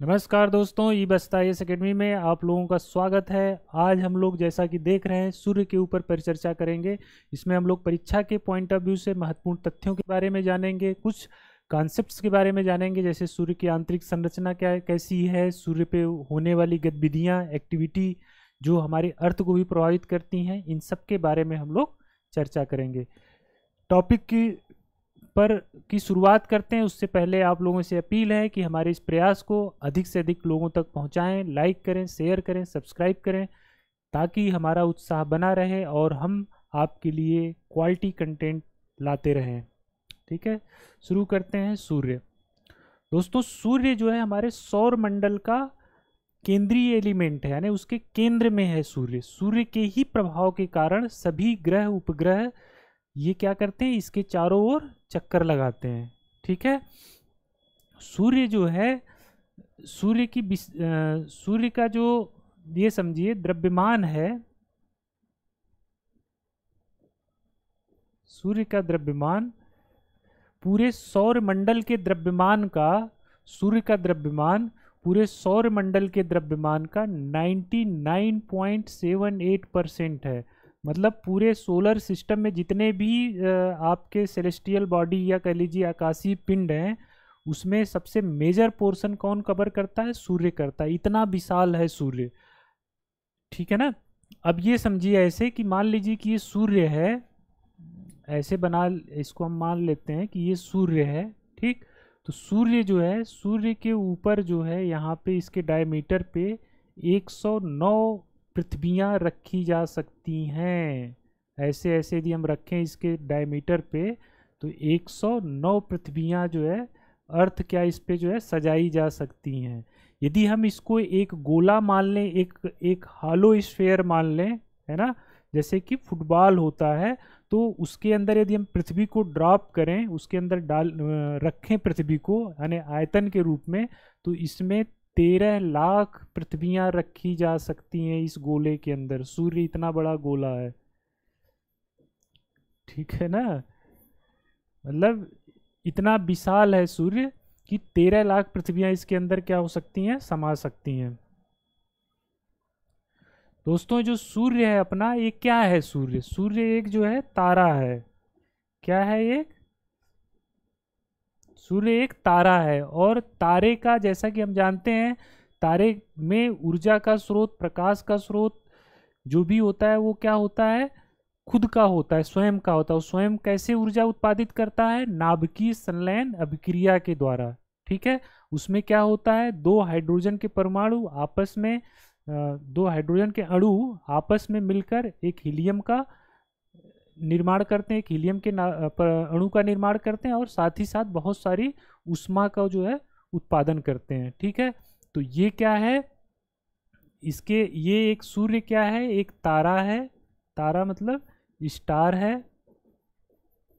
नमस्कार दोस्तों, ई बस्ता एस अकेडमी में आप लोगों का स्वागत है। आज हम लोग जैसा कि देख रहे हैं सूर्य के ऊपर परिचर्चा करेंगे। इसमें हम लोग परीक्षा के पॉइंट ऑफ व्यू से महत्वपूर्ण तथ्यों के बारे में जानेंगे, कुछ कॉन्सेप्ट्स के बारे में जानेंगे, जैसे सूर्य की आंतरिक संरचना क्या कैसी है, सूर्य पे होने वाली गतिविधियाँ, एक्टिविटी जो हमारे अर्थ को भी प्रभावित करती हैं, इन सब के बारे में हम लोग चर्चा करेंगे। टॉपिक की शुरुआत करते हैं। उससे पहले आप लोगों से अपील है कि हमारे इस प्रयास को अधिक से अधिक लोगों तक पहुंचाएं, लाइक करें, शेयर करें, सब्सक्राइब करें, ताकि हमारा उत्साह बना रहे और हम आपके लिए क्वालिटी कंटेंट लाते रहें। ठीक है, शुरू करते हैं। सूर्य दोस्तों, सूर्य जो है हमारे सौर मंडल का केंद्रीय एलिमेंट है, यानी उसके केंद्र में है सूर्य। सूर्य के ही प्रभाव के कारण सभी ग्रह उपग्रह ये क्या करते हैं, इसके चारों ओर चक्कर लगाते हैं। ठीक है, सूर्य जो है सूर्य का जो ये समझिए द्रव्यमान है, सूर्य का द्रव्यमान पूरे सौर मंडल के द्रव्यमान का, सूर्य का द्रव्यमान पूरे सौर मंडल के द्रव्यमान का 99.78% है। मतलब पूरे सोलर सिस्टम में जितने भी आपके सेलेस्टियल बॉडी या कह लीजिए आकाशीय पिंड हैं, उसमें सबसे मेजर पोर्शन कौन कवर करता है? सूर्य करता है। इतना विशाल है सूर्य। ठीक है ना। अब ये समझिए ऐसे कि मान लीजिए कि ये सूर्य है, ऐसे बना इसको हम मान लेते हैं कि ये सूर्य है। ठीक, तो सूर्य जो है, सूर्य के ऊपर जो है यहाँ पे इसके डायमीटर पे 109 पृथ्वियाँ रखी जा सकती हैं। ऐसे ऐसे यदि हम रखें इसके डायमीटर पे तो 109 पृथ्वियाँ जो है अर्थ क्या इस पे जो है सजाई जा सकती हैं। यदि हम इसको एक गोला मान लें, एक हालो स्फेयर मान लें, है ना, जैसे कि फुटबॉल होता है, तो उसके अंदर यदि हम पृथ्वी को ड्रॉप करें, उसके अंदर रखें पृथ्वी को यानी आयतन के रूप में, तो इसमें 13 लाख पृथ्वियाँ रखी जा सकती हैं इस गोले के अंदर। सूर्य इतना बड़ा गोला है। ठीक है ना, मतलब इतना विशाल है सूर्य कि 13 लाख पृथ्वियाँ इसके अंदर क्या हो सकती हैं, समा सकती हैं। दोस्तों, जो सूर्य है अपना, ये क्या है? सूर्य एक जो है तारा है। क्या है? एक सूर्य एक तारा है। और तारे का, जैसा कि हम जानते हैं, तारे में ऊर्जा का स्रोत, प्रकाश का स्रोत जो भी होता है वो क्या होता है, खुद का होता है, स्वयं का होता है। स्वयं कैसे ऊर्जा उत्पादित करता है? नाभिकीय संलयन अभिक्रिया के द्वारा। ठीक है, उसमें क्या होता है, दो हाइड्रोजन के परमाणु आपस में, दो हाइड्रोजन के अणु आपस में मिलकर एक हीलियम का निर्माण करते हैं, एक हीलियम के अणु का निर्माण करते हैं और साथ ही साथ बहुत सारी ऊष्मा का जो है उत्पादन करते हैं। ठीक है, तो ये क्या है, इसके ये एक सूर्य क्या है, एक तारा है। तारा मतलब स्टार है।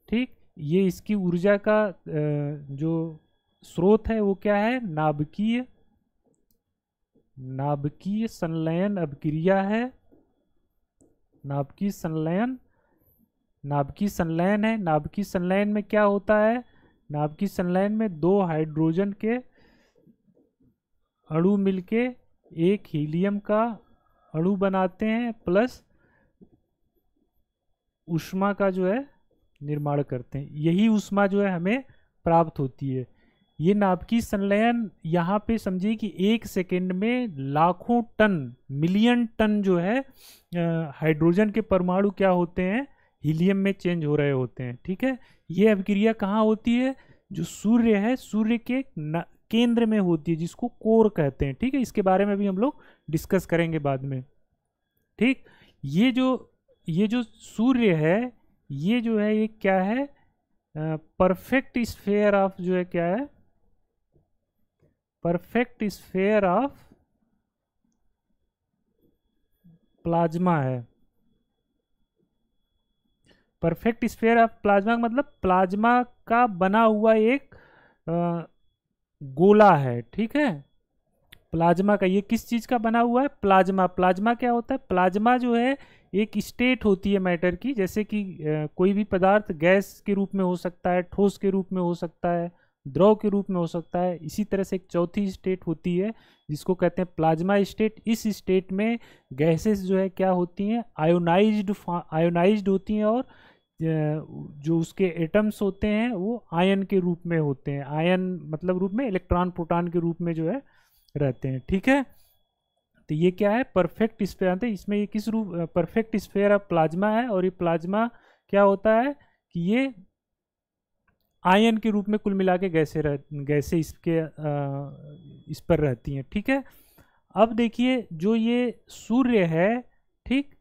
ठीक, ये इसकी ऊर्जा का जो स्रोत है वो क्या है, नाभिकीय संलयन अभिक्रिया है। नाभिकीय संलयन है। नाभिकीय संलयन में क्या होता है, नाभिकीय संलयन में दो हाइड्रोजन के अणु मिलके एक हीलियम का अणु बनाते हैं, प्लस ऊष्मा का जो है निर्माण करते हैं। यही ऊष्मा जो है हमें प्राप्त होती है। ये नाभिकीय संलयन यहाँ पे समझिए कि 1 सेकेंड में लाखों टन, मिलियन टन जो है हाइड्रोजन के परमाणु क्या होते हैं, हीलियम में चेंज हो रहे होते हैं। ठीक है, ये अभिक्रिया कहाँ होती है? जो सूर्य है, सूर्य के केंद्र में होती है, जिसको कोर कहते हैं। ठीक है, इसके बारे में भी हम लोग डिस्कस करेंगे बाद में। ठीक, ये जो सूर्य है, ये जो है ये क्या है, परफेक्ट स्फेयर ऑफ जो है क्या है, परफेक्ट स्फेयर ऑफ प्लाज्मा है। परफेक्ट स्फेयर ऑफ प्लाज्मा मतलब प्लाज्मा का बना हुआ एक गोला है। ठीक है, प्लाज्मा का, ये किस चीज का बना हुआ है? प्लाज्मा। प्लाज्मा क्या होता है? प्लाज्मा जो है एक स्टेट होती है मैटर की, जैसे कि कोई भी पदार्थ गैस के रूप में हो सकता है, ठोस के रूप में हो सकता है, द्रव के रूप में हो सकता है। इसी तरह से एक चौथी स्टेट होती है जिसको कहते हैं प्लाज्मा स्टेट। इस स्टेट में गैसेस जो है क्या होती हैं, आयोनाइज्ड होती हैं, और जो उसके एटम्स होते हैं वो आयन के रूप में होते हैं। आयन मतलब रूप में, इलेक्ट्रॉन प्रोटॉन के रूप में जो है रहते हैं। ठीक है, तो ये क्या है, परफेक्ट स्फीयर। इसमें ये किस रूप, परफेक्ट स्फीयर ऑफ प्लाज्मा है। और ये प्लाज्मा क्या होता है कि ये आयन के रूप में कुल मिला के गैसे इसके इस पर रहती हैं। ठीक है, अब देखिए जो ये सूर्य है, ठीक,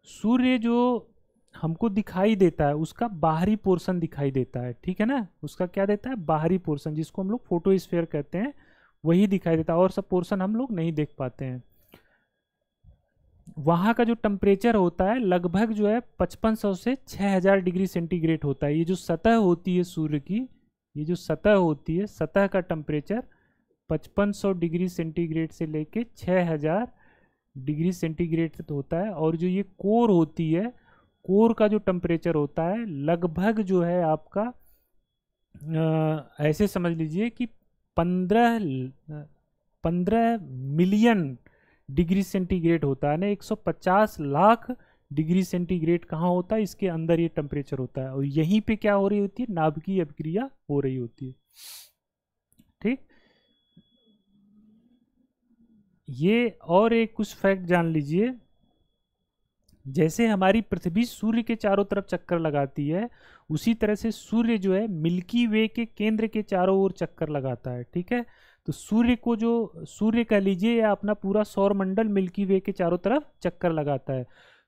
सूर्य जो हमको दिखाई देता है उसका बाहरी पोर्शन दिखाई देता है। ठीक है ना, उसका क्या देता है, बाहरी पोर्शन, जिसको हम लोग फोटोस्फीयर कहते हैं, वही दिखाई देता है, और सब पोर्शन हम लोग नहीं देख पाते हैं। वहाँ का जो टेम्परेचर होता है लगभग जो है 5500 से 6000 डिग्री सेंटीग्रेड होता है। ये जो सतह होती है सूर्य की, ये जो सतह होती है, सतह का टेम्परेचर 5500 डिग्री सेंटीग्रेड से लेके 6000 डिग्री सेंटीग्रेड तक होता है। और जो ये कोर होती है, कोर का जो टेम्परेचर होता है लगभग जो है आपका ऐसे समझ लीजिए कि 15 मिलियन डिग्री सेंटीग्रेड होता है ना। 150 लाख डिग्री सेंटीग्रेड कहाँ होता है, इसके अंदर ये टेम्परेचर होता है। और यहीं पे क्या हो रही होती है, नाभिकीय अभिक्रिया हो रही होती है। ठीक, ये और एक कुछ फैक्ट जान लीजिए। जैसे हमारी पृथ्वी सूर्य के चारों तरफ चक्कर लगाती है, उसी तरह से सूर्य जो है मिल्की वे के केंद्र के चारों ओर चक्कर लगाता है। ठीक है, तो सूर्य को जो, सूर्य कह लीजिए या अपना पूरा सौर मंडल मिल्की वे के चारों तरफ चक्कर लगाता है।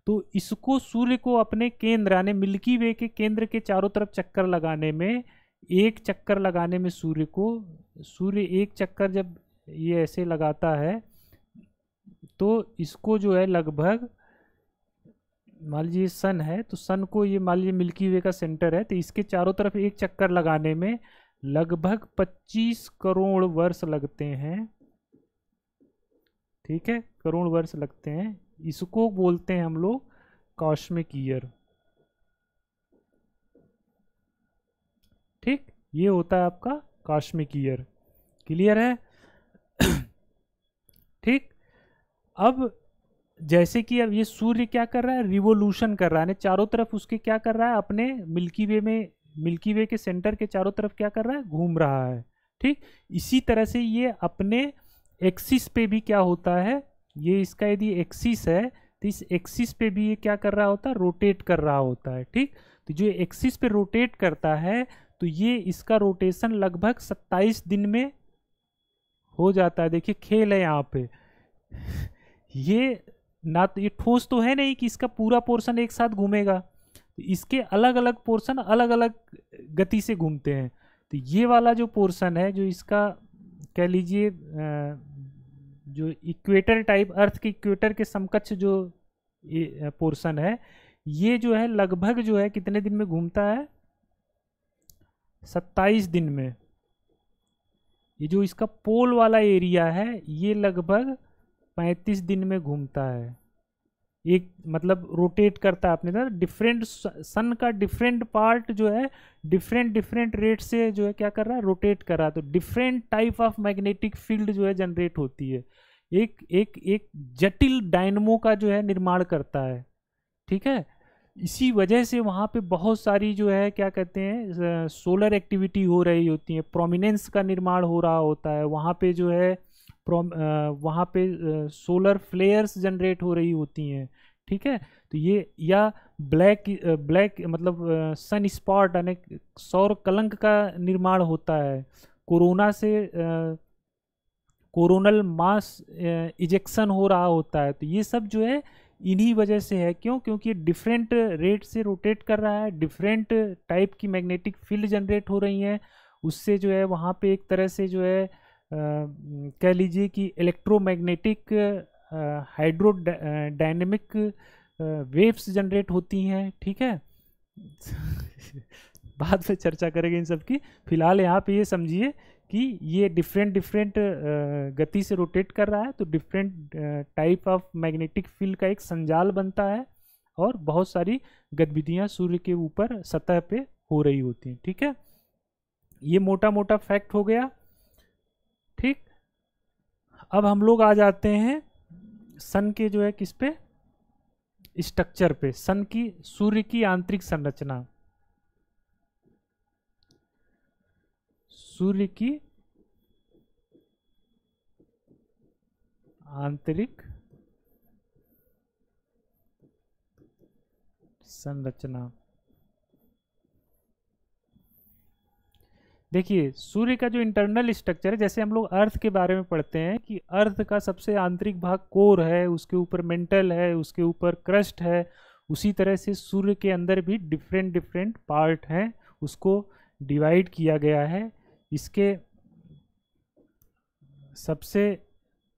तो इसको, सूर्य को अपने केंद्र यानी मिल्की वे के केंद्र के चारों तरफ चक्कर लगाने में, एक चक्कर लगाने में सूर्य एक चक्कर जब ये ऐसे लगाता है तो इसको जो है लगभग, मान लीजिए सन है, तो सन को ये मान लीजिए मिल्की वे का सेंटर है, तो इसके चारों तरफ एक चक्कर लगाने में लगभग 25 करोड़ वर्ष लगते हैं। ठीक है, करोड़ वर्ष लगते हैं। इसको बोलते हैं हम लोग कॉस्मिक ईयर। ठीक, ये होता है आपका कॉस्मिक ईयर। क्लियर है? ठीक, अब जैसे कि अब ये सूर्य क्या कर रहा है, रिवोल्यूशन कर रहा है, चारों तरफ उसके क्या कर रहा है, अपने मिल्की वे में, मिल्की वे के सेंटर के चारों तरफ क्या कर रहा है, घूम रहा है। ठीक, इसी तरह से ये अपने एक्सिस पे भी क्या होता है, ये इसका यदि एक्सिस है तो इस एक्सिस पे भी ये क्या कर रहा होता है, रोटेट कर रहा होता है। ठीक, तो जो एक्सिस पे रोटेट करता है तो ये इसका रोटेशन लगभग 27 दिन में हो जाता है। देखिए खेल है यहाँ पे। ये ना तो ये ठोस तो है नहीं कि इसका पूरा पोर्शन एक साथ घूमेगा, तो इसके अलग अलग पोर्शन अलग अलग गति से घूमते हैं। तो ये वाला जो पोर्शन है, जो इसका कह लीजिए जो इक्वेटर टाइप, अर्थ के इक्वेटर के समकक्ष जो पोर्शन है, ये जो है लगभग जो है कितने दिन में घूमता है, 27 दिन में। ये जो इसका पोल वाला एरिया है ये लगभग 35 दिन में घूमता है। एक मतलब रोटेट करता है अपने तरफ। डिफरेंट सन का डिफरेंट पार्ट जो है डिफरेंट रेट से जो है क्या कर रहा है, रोटेट कर रहा है। तो different type of magnetic field जो है जनरेट होती है, एक जटिल डायनमो का जो है निर्माण करता है। ठीक है, इसी वजह से वहाँ पे बहुत सारी जो है क्या कहते हैं सोलर एक्टिविटी हो रही होती है, प्रोमिनेंस का निर्माण हो रहा होता है वहाँ पे जो है, वहाँ पे सोलर फ्लेयर्स जनरेट हो रही होती हैं। ठीक है, तो ये या ब्लैक मतलब सन स्पॉट यानी सौर कलंक का निर्माण होता है। कोरोना से कोरोनल मास इजेक्शन हो रहा होता है। तो ये सब जो है इन्हीं वजह से है। क्यों? क्योंकि डिफरेंट रेट से रोटेट कर रहा है, डिफरेंट टाइप की मैग्नेटिक फील्ड जनरेट हो रही हैं, उससे जो है वहाँ पे एक तरह से जो है कह लीजिए कि इलेक्ट्रोमैग्नेटिक हाइड्रोडायनेमिक वेव्स जनरेट होती हैं। ठीक है बाद में चर्चा करेंगे इन सब की। फिलहाल यहाँ पे ये समझिए कि ये डिफरेंट गति से रोटेट कर रहा है, तो different type of magnetic field का एक संजाल बनता है और बहुत सारी गतिविधियाँ सूर्य के ऊपर सतह पे हो रही होती हैं। ठीक है, ये मोटा मोटा फैक्ट हो गया। ठीक, अब हम लोग आ जाते हैं सन के जो है किस पे, स्ट्रक्चर पे, सन की, सूर्य की आंतरिक संरचना, सूर्य की आंतरिक संरचना। देखिए सूर्य का जो इंटरनल स्ट्रक्चर है, जैसे हम लोग अर्थ के बारे में पढ़ते हैं कि अर्थ का सबसे आंतरिक भाग कोर है, उसके ऊपर मेंटल है, उसके ऊपर क्रस्ट है, उसी तरह से सूर्य के अंदर भी डिफरेंट डिफरेंट पार्ट हैं, उसको डिवाइड किया गया है। इसके सबसे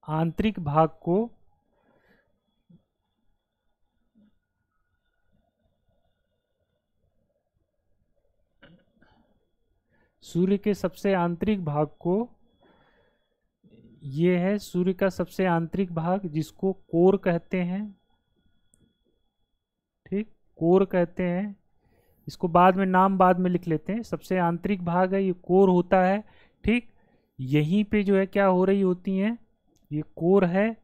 आंतरिक भाग को सूर्य के सबसे आंतरिक भाग को, ये है सूर्य का सबसे आंतरिक भाग जिसको कोर कहते हैं। ठीक, कोर कहते हैं इसको, बाद में नाम बाद में लिख लेते हैं। सबसे आंतरिक भाग है ये, कोर होता है। ठीक, यहीं पे जो है क्या हो रही होती हैं, ये कोर है,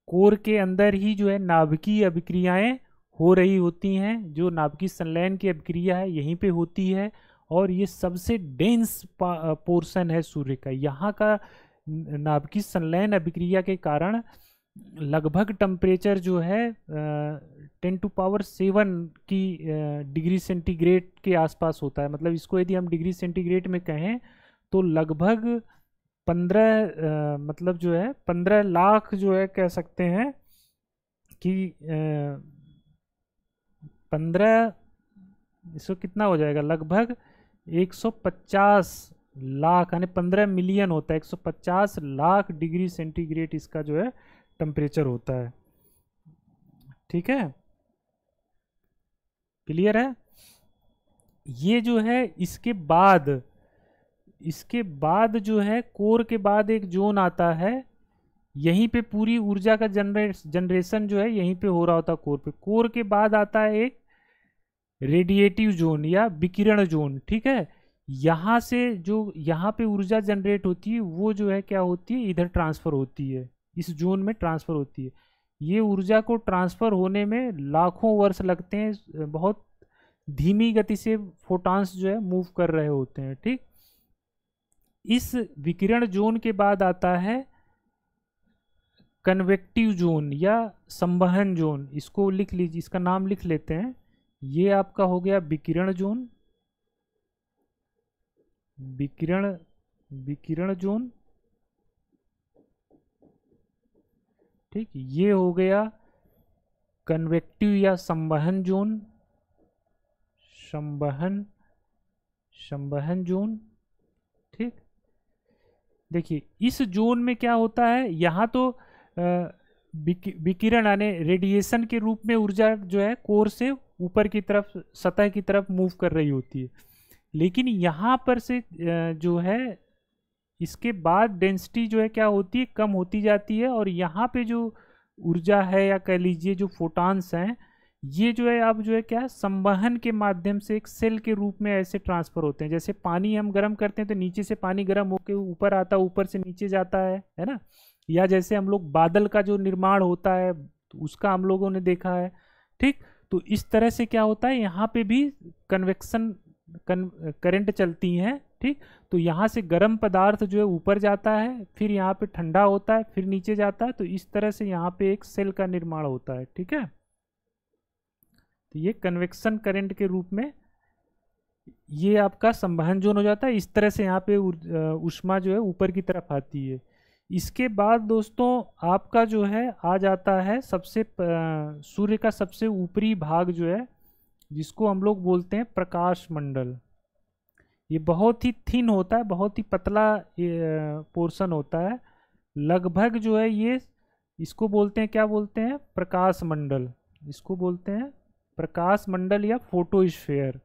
कोर के अंदर ही जो है नाभिकीय अभिक्रियाएं हो रही होती हैं। जो नाभिकीय संलयन की अभिक्रिया है यहीं पे होती है, और ये सबसे डेंस पोर्शन है सूर्य का। यहाँ का नाभिकीय संलयन अभिक्रिया के कारण लगभग टेम्परेचर जो है 10⁻⁷ की डिग्री सेंटीग्रेड के आसपास होता है। मतलब इसको यदि हम डिग्री सेंटीग्रेड में कहें तो लगभग 15 मतलब जो है 15 लाख जो है कह सकते हैं कि 15, इसको कितना हो जाएगा, लगभग 150 लाख, यानी 15 मिलियन होता है, 150 लाख डिग्री सेंटीग्रेड इसका जो है टेम्परेचर होता है। ठीक है, क्लियर है। ये जो है इसके बाद जो है कोर के बाद एक जोन आता है, यहीं पे पूरी ऊर्जा का जनरेशन जो है यहीं पे हो रहा होता है कोर पे। कोर के बाद आता है एक रेडिएटिव जोन या विकिरण जोन। ठीक है, यहाँ से जो यहाँ पे ऊर्जा जनरेट होती है वो जो है क्या होती है, इधर ट्रांसफर होती है, इस जोन में ट्रांसफर होती है। ये ऊर्जा को ट्रांसफर होने में लाखों वर्ष लगते हैं, बहुत धीमी गति से फोटॉन्स जो है मूव कर रहे होते हैं। ठीक, इस विकिरण जोन के बाद आता है कन्वेक्टिव जोन या संवहन जोन। इसको लिख लीजिए, इसका नाम लिख लेते हैं। ये आपका हो गया विकिरण जोन, विकिरण जोन। ठीक, ये हो गया कन्वेक्टिव या संवहन जोन, संवहन जोन। ठीक, देखिए इस जोन में क्या होता है, यहाँ तो विकिरण यानी रेडिएशन के रूप में ऊर्जा जो है कोर से ऊपर की तरफ, सतह की तरफ मूव कर रही होती है। लेकिन यहाँ पर से जो है इसके बाद डेंसिटी जो है क्या होती है, कम होती जाती है, और यहाँ पे जो ऊर्जा है या कह लीजिए जो फोटॉन्स हैं, ये जो है अब जो है क्या, संवहन के माध्यम से एक सेल के रूप में ऐसे ट्रांसफर होते हैं। जैसे पानी हम गर्म करते हैं तो नीचे से पानी गर्म होकर ऊपर आता है, ऊपर से नीचे जाता है ना। या जैसे हम लोग बादल का जो निर्माण होता है तो उसका हम लोगों ने देखा है। ठीक, तो इस तरह से क्या होता है, यहाँ पे भी कन्वेक्शन करंट चलती हैं। ठीक, तो यहाँ से गर्म पदार्थ जो है ऊपर जाता है, फिर यहाँ पे ठंडा होता है, फिर नीचे जाता है। तो इस तरह से यहाँ पे एक सेल का निर्माण होता है। ठीक है, तो ये कन्वेक्शन करंट के रूप में ये आपका संवहन जोन हो जाता है। इस तरह से यहाँ पे ऊष्मा जो है ऊपर की तरफ आती है। इसके बाद दोस्तों आपका जो है आ जाता है सबसे सूर्य का सबसे ऊपरी भाग जो है, जिसको हम लोग बोलते हैं प्रकाश मंडल। ये बहुत ही थिन होता है, बहुत ही पतला पोर्शन होता है। लगभग जो है ये, इसको बोलते हैं, क्या बोलते हैं, प्रकाश मंडल। इसको बोलते हैं प्रकाश मंडल या फोटोस्फीयर,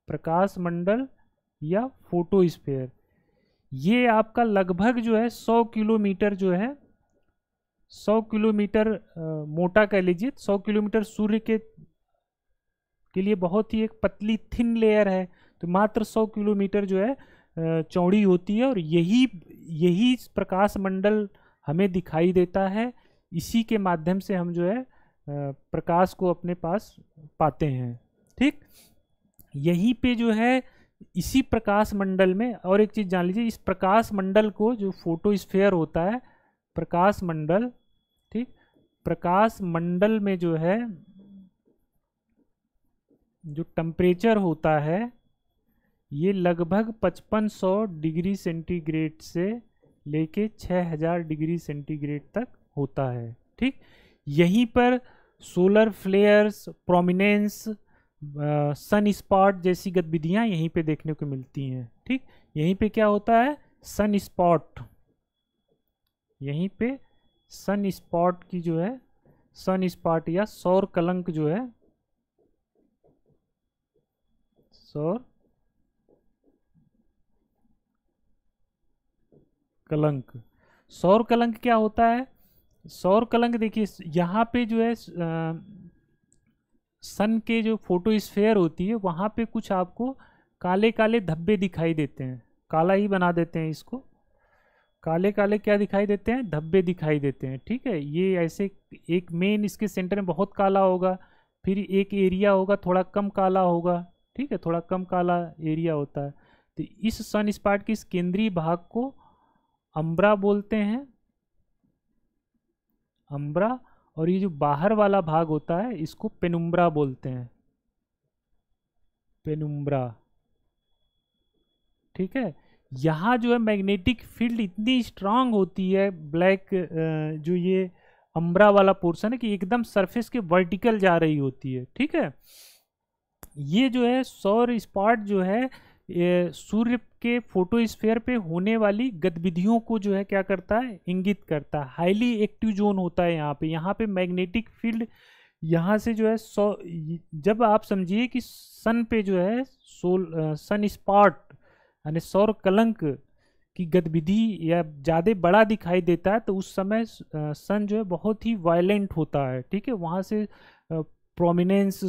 प्रकाश मंडल या फोटोस्फीयर। ये आपका लगभग जो है 100 किलोमीटर जो है, 100 किलोमीटर मोटा कह लीजिए, 100 किलोमीटर सूर्य के लिए बहुत ही एक पतली थिन लेयर है। तो मात्र 100 किलोमीटर जो है चौड़ी होती है, और यही यही प्रकाश मंडल हमें दिखाई देता है। इसी के माध्यम से हम जो है प्रकाश को अपने पास पाते हैं। ठीक, यहीं पे जो है इसी प्रकाश मंडल में और एक चीज जान लीजिए, इस प्रकाश मंडल को जो फोटोस्फेयर होता है, प्रकाश मंडल, ठीक, प्रकाश मंडल में जो है जो टेम्परेचर होता है ये लगभग 5500 डिग्री सेंटीग्रेड से लेके 6000 डिग्री सेंटीग्रेड तक होता है। ठीक, यहीं पर solar flares, prominence, sunspot जैसी गतिविधियां यहीं पे देखने को मिलती हैं। ठीक, यहीं पे क्या होता है, सन स्पॉट, यहीं पे सन स्पॉट की जो है, सन स्पॉट या सौर कलंक जो है, सौर कलंक, सौर कलंक क्या होता है, सौर कलंक देखिए यहाँ पे जो है सन के जो फोटोस्फेयर होती है वहाँ पे कुछ आपको काले काले धब्बे दिखाई देते हैं, काला ही बना देते हैं इसको, काले काले क्या दिखाई देते हैं, धब्बे दिखाई देते हैं। ठीक है, ये ऐसे एक मेन इसके सेंटर में बहुत काला होगा, फिर एक एरिया होगा थोड़ा कम काला होगा। ठीक है, थोड़ा कम काला एरिया होता है। तो इस सन स्पॉट के इस केंद्रीय भाग को अम्ब्रा बोलते हैं, अम्ब्रा, और ये जो बाहर वाला भाग होता है इसको पेनुम्ब्रा बोलते हैं, पेनुम्ब्रा। ठीक है, यहाँ जो है मैग्नेटिक फील्ड इतनी स्ट्रांग होती है ब्लैक, जो ये अम्ब्रा वाला पोर्शन है कि एकदम सरफेस के वर्टिकल जा रही होती है। ठीक है, ये जो है सौर स्पॉट जो है सूर्य के फोटोस्फेयर पे होने वाली गतिविधियों को जो है क्या करता है, इंगित करता है। हाईली एक्टिव जोन होता है यहाँ पे मैग्नेटिक फील्ड यहाँ से जो है जब आप समझिए कि सन पे जो है सन स्पॉट यानी सौर कलंक की गतिविधि या ज़्यादा बड़ा दिखाई देता है, तो उस समय सन जो है बहुत ही वायलेंट होता है। ठीक है, वहाँ से प्रोमिनेंस,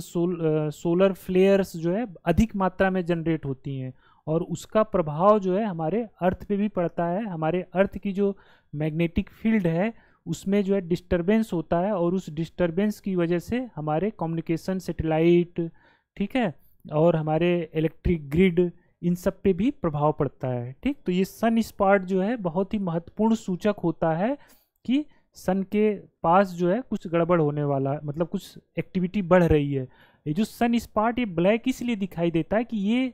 सोलर फ्लेयर्स जो है अधिक मात्रा में जनरेट होती हैं, और उसका प्रभाव जो है हमारे अर्थ पे भी पड़ता है। हमारे अर्थ की जो मैग्नेटिक फील्ड है उसमें जो है डिस्टरबेंस होता है, और उस डिस्टरबेंस की वजह से हमारे कम्युनिकेशन सैटेलाइट, ठीक है, और हमारे इलेक्ट्रिक ग्रिड, इन सब पे भी प्रभाव पड़ता है। ठीक, तो ये सन स्पॉट जो है बहुत ही महत्वपूर्ण सूचक होता है कि सन के पास जो है कुछ गड़बड़ होने वाला है, मतलब कुछ एक्टिविटी बढ़ रही है। ये जो सन स्पॉट ये ब्लैक इसलिए दिखाई देता है कि ये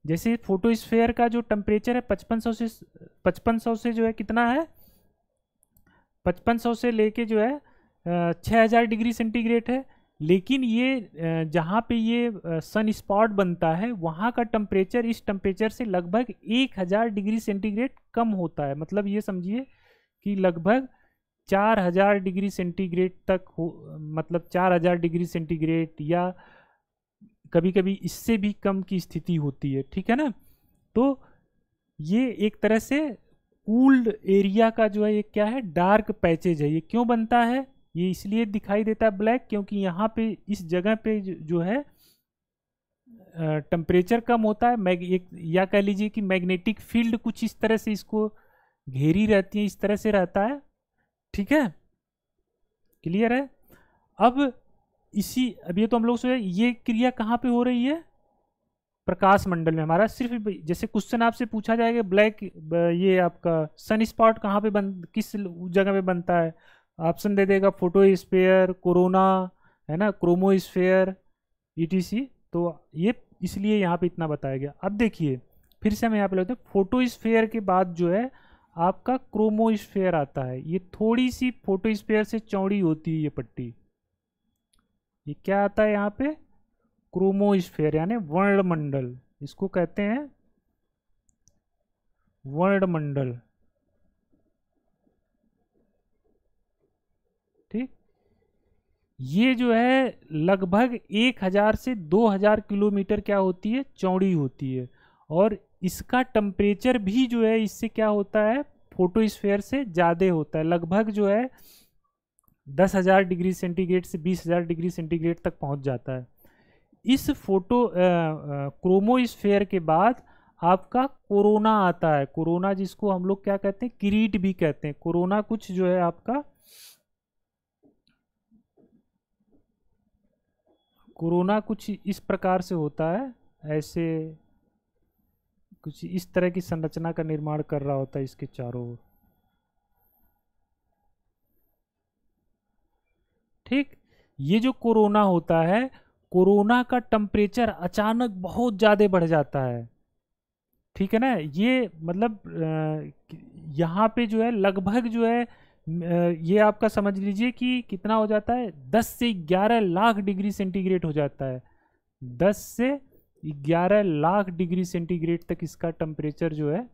जैसे फोटोस्फेयर का जो टेम्परेचर है 5500 से जो है कितना है, 5500 से लेके जो है 6000 डिग्री सेंटीग्रेड है। लेकिन ये जहाँ पे ये सन स्पॉट बनता है वहाँ का टेम्परेचर इस टेम्परेचर से लगभग 1000 डिग्री सेंटीग्रेड कम होता है। मतलब ये समझिए कि लगभग 4000 डिग्री सेंटीग्रेड तक हो, मतलब 4000 डिग्री सेंटीग्रेड या कभी कभी इससे भी कम की स्थिति होती है। ठीक है ना, तो ये एक तरह से कूल्ड एरिया का जो है ये क्या है, डार्क पैचेज है। ये क्यों बनता है, ये इसलिए दिखाई देता है ब्लैक क्योंकि यहाँ पे इस जगह पे जो है टेम्परेचर कम होता है, या कह लीजिए कि मैग्नेटिक फील्ड कुछ इस तरह से इसको घेरी रहती है, इस तरह से रहता है। ठीक है, क्लियर है। अब ये तो हम लोग से ये क्रिया कहाँ पे हो रही है, प्रकाश मंडल में। हमारा सिर्फ जैसे क्वेश्चन आपसे पूछा जाएगा ब्लैक, ये आपका सन स्पॉट कहाँ पे किस जगह पे बनता है, ऑप्शन दे देगा फोटोस्फेयर, कोरोना, है ना, क्रोमोस्फेयर, ईटीसी। तो ये इसलिए यहाँ पे इतना बताया गया। अब देखिए फिर से हम यहाँ पे लेते हैं, फोटोस्फेयर के बाद जो है आपका क्रोमोस्फेयर आता है। ये थोड़ी सी फोटोस्फेयर से चौड़ी होती है ये पट्टी। ये क्या आता है यहाँ पे, क्रोमोस्फेयर यानी वर्णमंडल, इसको कहते हैं वर्णमंडल। ठीक, ये जो है लगभग 1000 से 2000 किलोमीटर क्या होती है, चौड़ी होती है। और इसका टेम्परेचर भी जो है इससे क्या होता है, फोटोस्फेयर से ज़्यादा होता है, लगभग जो है 10,000 डिग्री सेंटीग्रेड से 20,000 डिग्री सेंटीग्रेड तक पहुंच जाता है। इस क्रोमोस्फेयर के बाद आपका कोरोना आता है। कोरोना जिसको हम लोग क्या कहते हैं, किरीट भी कहते हैं। कोरोना कुछ जो है आपका, कोरोना कुछ इस प्रकार से होता है, ऐसे कुछ इस तरह की संरचना का निर्माण कर रहा होता है इसके चारों ओर। ठीक, ये जो कोरोना होता है, कोरोना का टेम्परेचर अचानक बहुत ज़्यादा बढ़ जाता है। ठीक है ना, ये मतलब यहाँ पे जो है लगभग जो है ये आपका समझ लीजिए कि कितना हो जाता है, 10 से 11 लाख डिग्री सेंटीग्रेड हो जाता है। 10 से 11 लाख डिग्री सेंटीग्रेड तक इसका टेम्परेचर जो है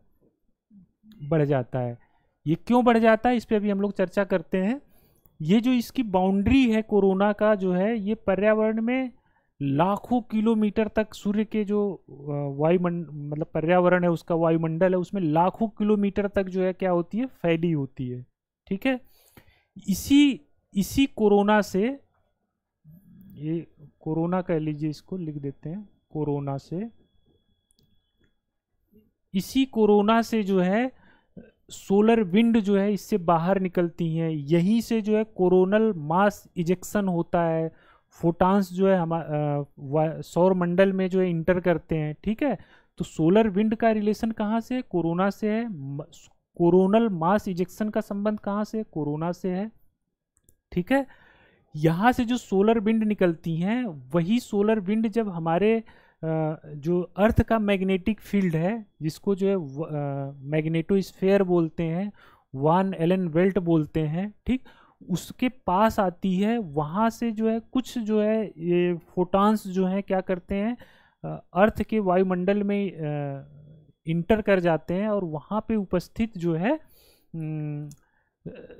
बढ़ जाता है। ये क्यों बढ़ जाता है, इस पे अभी हम लोग चर्चा करते हैं। ये जो इसकी बाउंड्री है कोरोना का जो है, ये पर्यावरण में लाखों किलोमीटर तक, सूर्य के जो वायुमंडल मतलब पर्यावरण है उसका वायुमंडल है, उसमें लाखों किलोमीटर तक जो है क्या होती है, फैली होती है। ठीक है, इसी इसी कोरोना से, ये कोरोना कह लीजिए, इसको लिख देते हैं कोरोना से, इसी कोरोना से जो है सोलर विंड जो है इससे बाहर निकलती हैं। यहीं से जो है कोरोनल मास इजेक्शन होता है। फोटान्स जो है हमारे सौर मंडल में जो है इंटर करते हैं। ठीक है, तो सोलर विंड का रिलेशन कहाँ से है, कोरोना से है। कोरोनल मास इजेक्शन का संबंध कहाँ से है, कोरोना से है। ठीक है, यहाँ से जो सोलर विंड निकलती हैं, वही सोलर विंड जब हमारे जो अर्थ का मैग्नेटिक फील्ड है, जिसको जो है मैग्नेटोस्फेयर बोलते हैं, वान एलन बेल्ट बोलते हैं, ठीक, उसके पास आती है, वहाँ से जो है कुछ जो है ये फोटॉन्स जो हैं क्या करते हैं, अर्थ के वायुमंडल में इंटर कर जाते हैं, और वहाँ पे उपस्थित जो है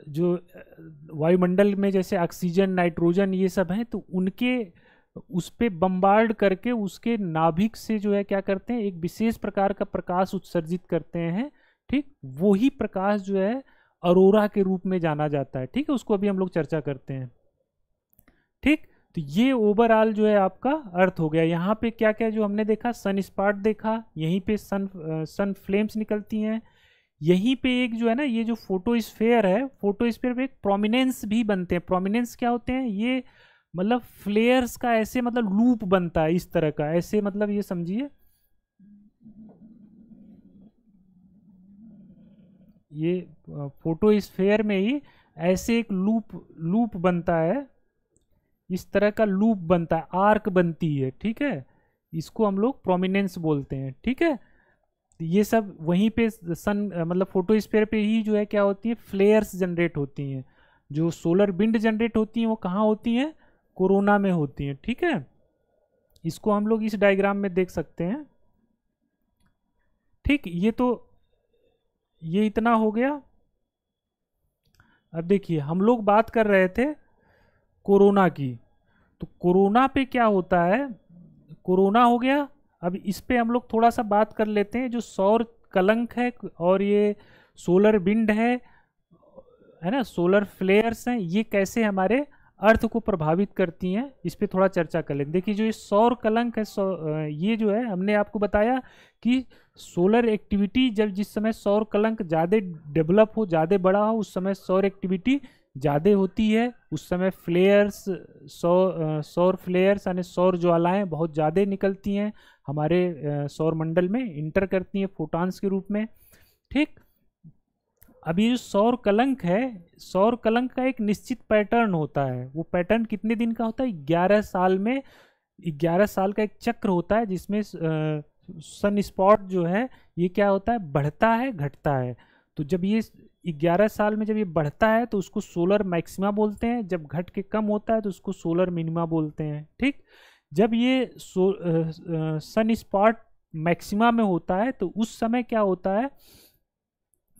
जो वायुमंडल में जैसे ऑक्सीजन, नाइट्रोजन, ये सब हैं, तो उनके उस पे बम्बार्ड करके उसके नाभिक से जो है क्या करते हैं, एक विशेष प्रकार का प्रकाश उत्सर्जित करते हैं। ठीक, वही प्रकाश जो है अरोरा के रूप में जाना जाता है। ठीक है, उसको अभी हम लोग चर्चा करते हैं। ठीक, तो ये ओवरऑल जो है आपका अर्थ हो गया। यहाँ पे क्या क्या जो हमने देखा, सन स्पॉट देखा, यहीं पे सन फ्लेम्स निकलती हैं। यहीं पे एक जो है ना, ये जो फोटोस्फेयर है, फोटोस्फेयर पे एक प्रोमिनेंस भी बनते हैं। प्रोमिनेंस क्या होते हैं, ये मतलब फ्लेयर्स का ऐसे मतलब लूप बनता है इस तरह का, ऐसे मतलब ये समझिए, ये फोटोस्फेयर में ही ऐसे एक लूप बनता है, इस तरह का लूप बनता है, आर्क बनती है। ठीक है, इसको हम लोग प्रोमिनेंस बोलते हैं। ठीक है, ये सब वहीं पे सन मतलब फोटोस्फेयर पे ही जो है क्या होती है, फ्लेयर्स जनरेट होती हैं। जो सोलर विंड जनरेट होती हैं वो कहाँ होती हैं, कोरोना में होती हैं। ठीक है, इसको हम लोग इस डायग्राम में देख सकते हैं। ठीक, ये इतना हो गया। अब देखिए, हम लोग बात कर रहे थे कोरोना की, तो कोरोना पे क्या होता है, कोरोना हो गया। अब इस पे हम लोग थोड़ा सा बात कर लेते हैं, जो सौर कलंक है और ये सोलर विंड है ना, सोलर फ्लेयर्स हैं, ये कैसे हमारे अर्थ को प्रभावित करती हैं, इस पे थोड़ा चर्चा कर लें। देखिए, जो ये सौर कलंक है, ये जो है हमने आपको बताया कि सोलर एक्टिविटी जब जिस समय सौर कलंक ज़्यादा डेवलप हो, ज़्यादा बड़ा हो, उस समय सौर एक्टिविटी ज़्यादा होती है। उस समय फ्लेयर्स, सौर फ्लेयर्स यानी सौर ज्वालाएँ बहुत ज़्यादा निकलती हैं, हमारे सौर मंडल में इंटर करती हैं फोटॉन्स के रूप में। ठीक, अब ये जो सौर कलंक है, सौर कलंक का एक निश्चित पैटर्न होता है। वो पैटर्न कितने दिन का होता है, 11 साल में, 11 साल का एक चक्र होता है, जिसमें सन स्पॉट जो है ये क्या होता है, बढ़ता है, घटता है। तो जब ये 11 साल में जब ये बढ़ता है तो उसको सोलर मैक्सिमा बोलते हैं, जब घट के कम होता है तो उसको सोलर मिनिमा बोलते हैं। ठीक, जब ये सन स्पॉट मैक्सिमा में होता है तो उस समय क्या होता है,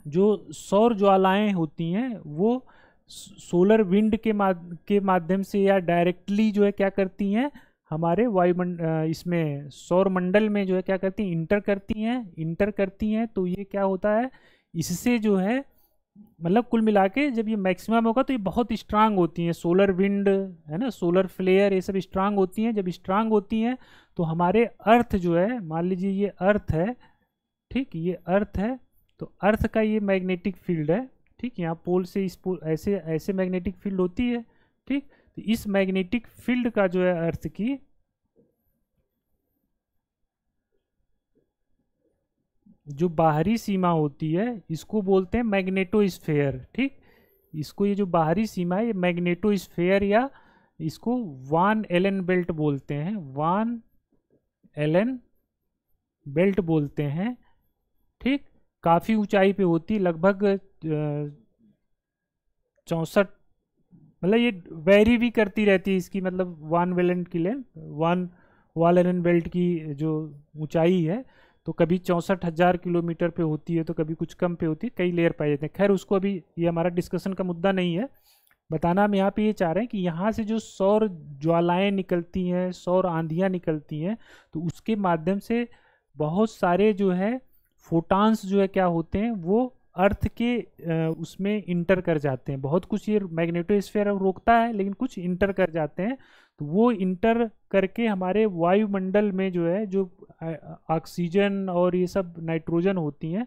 जो सौर ज्वालाएं होती हैं वो सोलर विंड के माध्यम से या डायरेक्टली जो है क्या करती हैं, हमारे इसमें सौर मंडल में जो है क्या करती हैं, इंटर करती हैं। तो ये क्या होता है, इससे जो है मतलब कुल मिला के जब ये मैक्सिमम होगा तो ये बहुत स्ट्रांग होती हैं, सोलर विंड है ना, सोलर फ्लेयर, ये सब स्ट्रांग होती हैं। जब स्ट्रांग होती हैं तो हमारे अर्थ जो है, मान लीजिए ये अर्थ है, ठीक, ये अर्थ है। तो अर्थ का ये मैग्नेटिक फील्ड है। ठीक, यहाँ पोल से इस पोल ऐसे ऐसे मैग्नेटिक फील्ड होती है। ठीक, तो इस मैग्नेटिक फील्ड का जो है अर्थ की जो बाहरी सीमा होती है इसको बोलते हैं मैग्नेटोस्फेयर। ठीक, इसको ये जो बाहरी सीमा है ये मैग्नेटोस्फेयर या इसको वान एलन बेल्ट बोलते हैं, वान एलन बेल्ट बोलते हैं। ठीक, काफ़ी ऊंचाई पे होती है, लगभग 64, मतलब ये वेरी भी करती रहती है इसकी, मतलब वन वेलेंट की लेंथ, वन वालेरन बेल्ट की जो ऊंचाई है तो कभी 64,000 किलोमीटर पे होती है तो कभी कुछ कम पे होती है, कई लेयर पाए जाते हैं। खैर उसको अभी ये हमारा डिस्कशन का मुद्दा नहीं है। बताना हम यहाँ पे ये चाह रहे हैं कि यहाँ से जो सौर ज्वालाएं निकलती हैं, सौर आंधियाँ निकलती हैं, तो उसके माध्यम से बहुत सारे जो है फोटान्स जो है क्या होते हैं वो अर्थ के उसमें इंटर कर जाते हैं। बहुत कुछ ये मैग्नेटोस्फीयर रोकता है लेकिन कुछ इंटर कर जाते हैं, तो वो इंटर करके हमारे वायुमंडल में जो है जो ऑक्सीजन और ये सब नाइट्रोजन होती हैं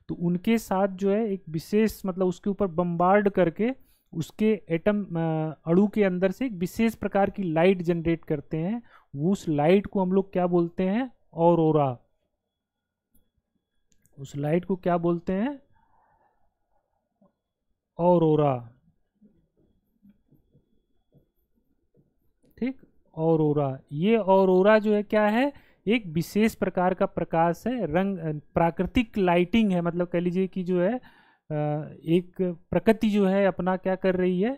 तो उनके साथ जो है एक विशेष, मतलब उसके ऊपर बम्बार्ड करके उसके एटम अणु के अंदर से एक विशेष प्रकार की लाइट जनरेट करते हैं। उस लाइट को हम लोग क्या बोलते हैं, ऑरोरा। उस लाइट को क्या बोलते हैं, ऑरोरा। ठीक, ऑरोरा। ये ऑरोरा जो है क्या है, एक विशेष प्रकार का प्रकाश है, रंग प्राकृतिक लाइटिंग है। मतलब कह लीजिए कि जो है एक प्रकृति जो है अपना क्या कर रही है,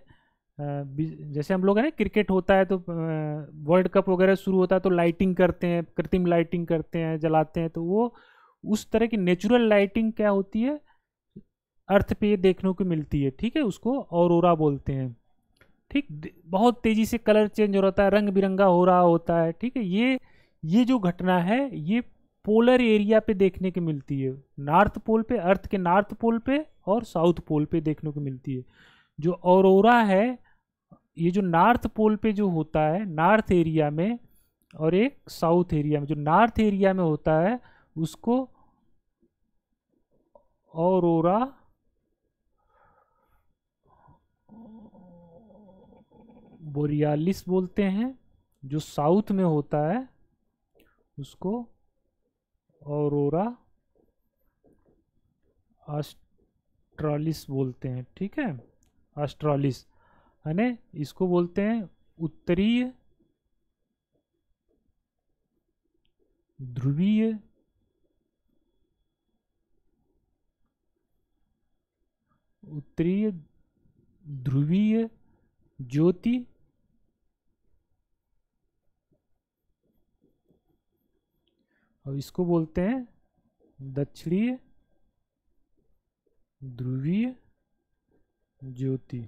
जैसे हम लोग है ना क्रिकेट होता है तो वर्ल्ड कप वगैरह शुरू होता है तो लाइटिंग करते हैं, कृत्रिम लाइटिंग करते हैं, जलाते हैं, तो वो उस तरह की नेचुरल लाइटिंग क्या होती है अर्थ पे देखने को मिलती है। ठीक है, उसको ऑरोरा बोलते हैं। ठीक, बहुत तेजी से कलर चेंज हो रहा है, रंग बिरंगा हो रहा होता है। ठीक है, ये जो घटना है ये पोलर एरिया पे देखने को मिलती है, नॉर्थ पोल पे, अर्थ के नॉर्थ पोल पे और साउथ पोल पे देखने को मिलती है। जो ऑरोरा है ये जो नॉर्थ पोल पे जो होता है नॉर्थ एरिया में, और एक साउथ एरिया में, जो नॉर्थ एरिया में होता है उसको ऑरोरा बोरियालिस बोलते हैं। जो साउथ में होता है उसको ऑरोरा ऑस्ट्रालिस बोलते हैं। ठीक है, ऑस्ट्रालिस है ना, इसको बोलते हैं उत्तरीय ध्रुवीय उत्तरीय ध्रुवीय ज्योति और इसको बोलते हैं दक्षिणीय ध्रुवीय ज्योति।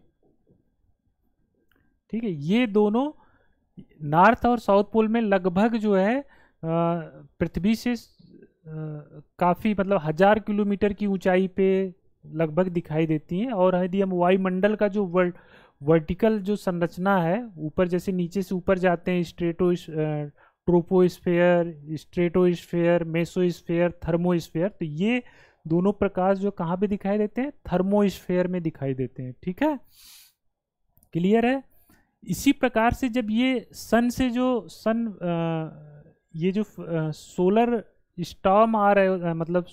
ठीक है, ये दोनों नॉर्थ और साउथ पोल में लगभग जो है पृथ्वी से काफ़ी, मतलब 1000 किलोमीटर की ऊंचाई पे लगभग दिखाई देती हैं। और यदि हम वायुमंडल का जो वर्टिकल जो संरचना है, ऊपर जैसे नीचे से ऊपर जाते हैं, ट्रोपोस्फेयर, स्ट्रेटोस्फेयर, मेसोस्फेयर, थर्मोस्फेयर, तो ये दोनों प्रकाश जो कहाँ पे दिखाई देते हैं, थर्मोस्फेयर में दिखाई देते हैं। ठीक है, क्लियर है। इसी प्रकार से जब ये सन से जो ये जो सोलर स्टॉर्म आ रहे, मतलब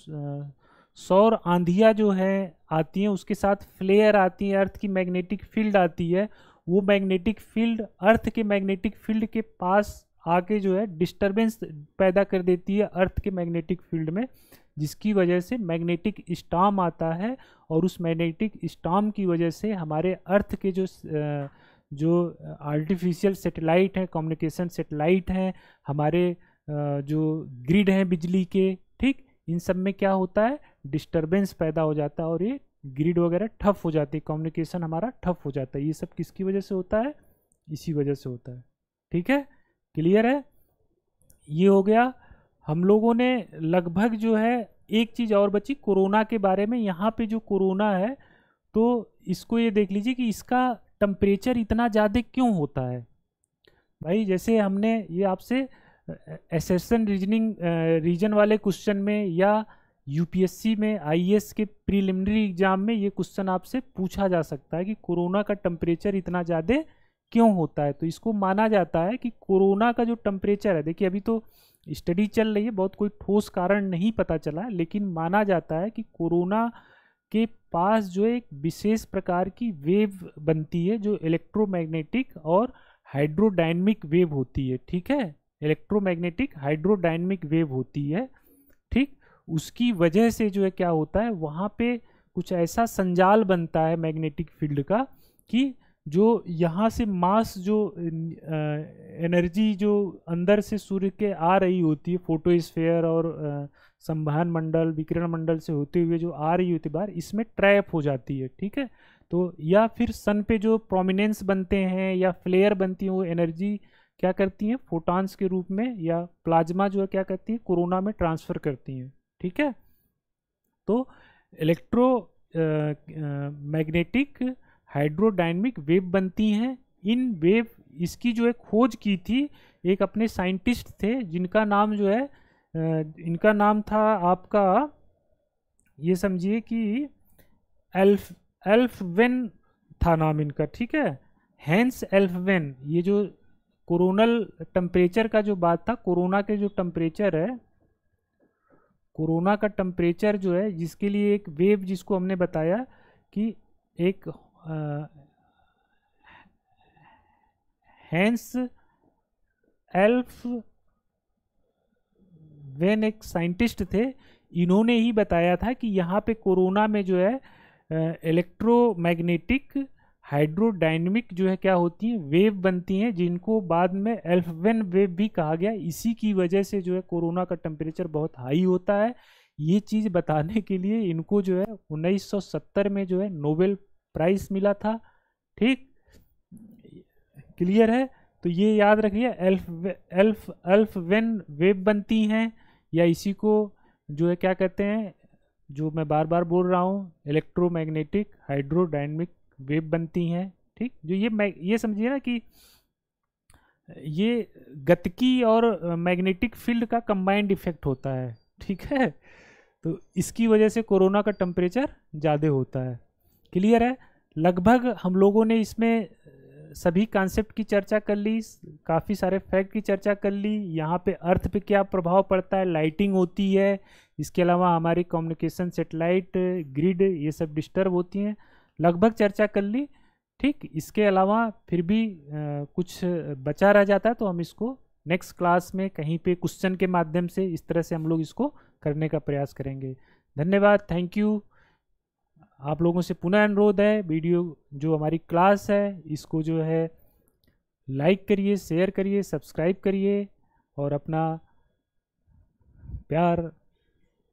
सौर आंधियाँ जो है आती हैं, उसके साथ फ्लेयर आती है, अर्थ की मैग्नेटिक फील्ड आती है, वो मैग्नेटिक फील्ड अर्थ के मैग्नेटिक फील्ड के पास आके जो है डिस्टरबेंस पैदा कर देती है अर्थ के मैग्नेटिक फील्ड में, जिसकी वजह से मैग्नेटिक स्टॉर्म आता है। और उस मैग्नेटिक स्टॉर्म की वजह से हमारे अर्थ के जो आर्टिफिशियल सैटेलाइट हैं, कम्युनिकेशन सैटेलाइट हैं, हमारे जो ग्रिड हैं बिजली के, ठीक, इन सब में क्या होता है, डिस्टरबेंस पैदा हो जाता है और ये ग्रिड वगैरह ठप हो जाती है, कम्युनिकेशन हमारा ठप हो जाता है। ये सब किसकी वजह से होता है, इसी वजह से होता है। ठीक है, क्लियर है। ये हो गया हम लोगों ने लगभग जो है, एक चीज़ और बची कोरोना के बारे में। यहाँ पे जो कोरोना है तो इसको ये देख लीजिए कि इसका टेम्परेचर इतना ज़्यादा क्यों होता है भाई। जैसे हमने ये आपसे एसेशन रीजनिंग रीजन वाले क्वेश्चन में या यूपीएससी में आईएएस के प्रीलिमिनरी एग्जाम में ये क्वेश्चन आपसे पूछा जा सकता है कि कोरोना का टेम्परेचर इतना ज़्यादा क्यों होता है। तो इसको माना जाता है कि कोरोना का जो टेम्परेचर है, देखिए अभी तो स्टडी चल रही है, बहुत कोई ठोस कारण नहीं पता चला, लेकिन माना जाता है कि कोरोना के पास जो एक विशेष प्रकार की वेव बनती है जो इलेक्ट्रोमैग्नेटिक और हाइड्रोडायनेमिक वेव होती है। ठीक है, इलेक्ट्रोमैग्नेटिक हाइड्रोडायनेमिक वेव होती है। ठीक, उसकी वजह से जो है क्या होता है, वहाँ पे कुछ ऐसा संजाल बनता है मैग्नेटिक फील्ड का कि जो यहाँ से मास जो एनर्जी जो अंदर से सूर्य के आ रही होती है, फोटोस्फेयर और संवहन मंडल विकिरण मंडल से होते हुए जो आ रही होती है बाहर, इसमें ट्रैप हो जाती है। ठीक है, तो या फिर सन पे जो प्रोमिनेंस बनते हैं या फ्लेयर बनती हैं, वो एनर्जी क्या करती हैं, फोटॉन्स के रूप में या प्लाज्मा जो है क्या करती है, कोरोना में ट्रांसफ़र करती हैं। ठीक है, तो इलेक्ट्रो मैग्नेटिक हाइड्रोडायनेमिक वेव बनती हैं। इन वेव इसकी जो है खोज की थी एक अपने साइंटिस्ट थे जिनका नाम जो है इनका नाम था आपका, ये समझिए कि एल्फवेन था नाम इनका। ठीक है, हैंस एल्फवेन। ये जो कोरोनल टेम्परेचर का जो बात था, कोरोना के जो टेम्परेचर है, कोरोना का टेम्परेचर जो है जिसके लिए एक वेव जिसको हमने बताया कि एक हैंस एल्फवेन एक साइंटिस्ट थे, इन्होंने ही बताया था कि यहाँ पे कोरोना में जो है इलेक्ट्रोमैग्नेटिक हाइड्रोडायनेमिक जो है क्या होती हैं, वेव बनती हैं, जिनको बाद में एल्फवेन वेव भी कहा गया। इसी की वजह से जो है कोरोना का टेम्परेचर बहुत हाई होता है। ये चीज़ बताने के लिए इनको जो है 1970 में जो है नोबेल प्राइज़ मिला था। ठीक, क्लियर है? तो ये याद रखिए, एल्फवेन वेव बनती हैं, या इसी को जो है क्या कहते हैं, जो मैं बार बार बोल रहा हूँ, इलेक्ट्रोमैग्नेटिक हाइड्रोडायनेमिक वेव बनती हैं। ठीक, जो ये समझिए ना कि ये गतिकी और मैग्नेटिक फील्ड का कंबाइंड इफेक्ट होता है। ठीक है, तो इसकी वजह से कोरोना का टेम्परेचर ज़्यादा होता है। क्लियर है? लगभग हम लोगों ने इसमें सभी कॉन्सेप्ट की चर्चा कर ली, काफ़ी सारे फैक्ट की चर्चा कर ली। यहाँ पे अर्थ पे क्या प्रभाव पड़ता है, लाइटिंग होती है, इसके अलावा हमारी कम्युनिकेशन सैटेलाइट ग्रिड ये सब डिस्टर्ब होती हैं, लगभग चर्चा कर ली। ठीक, इसके अलावा फिर भी कुछ बचा रह जाता है, तो हम इसको नेक्स्ट क्लास में कहीं पे क्वेश्चन के माध्यम से इस तरह से हम लोग इसको करने का प्रयास करेंगे। धन्यवाद, थैंक यू। आप लोगों से पुनः अनुरोध है, वीडियो जो हमारी क्लास है इसको जो है लाइक करिए, शेयर करिए, सब्सक्राइब करिए और अपना प्यार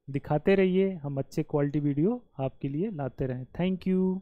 दिखाते रहिए। हम अच्छे क्वालिटी वीडियो आपके लिए लाते रहें। Thank you.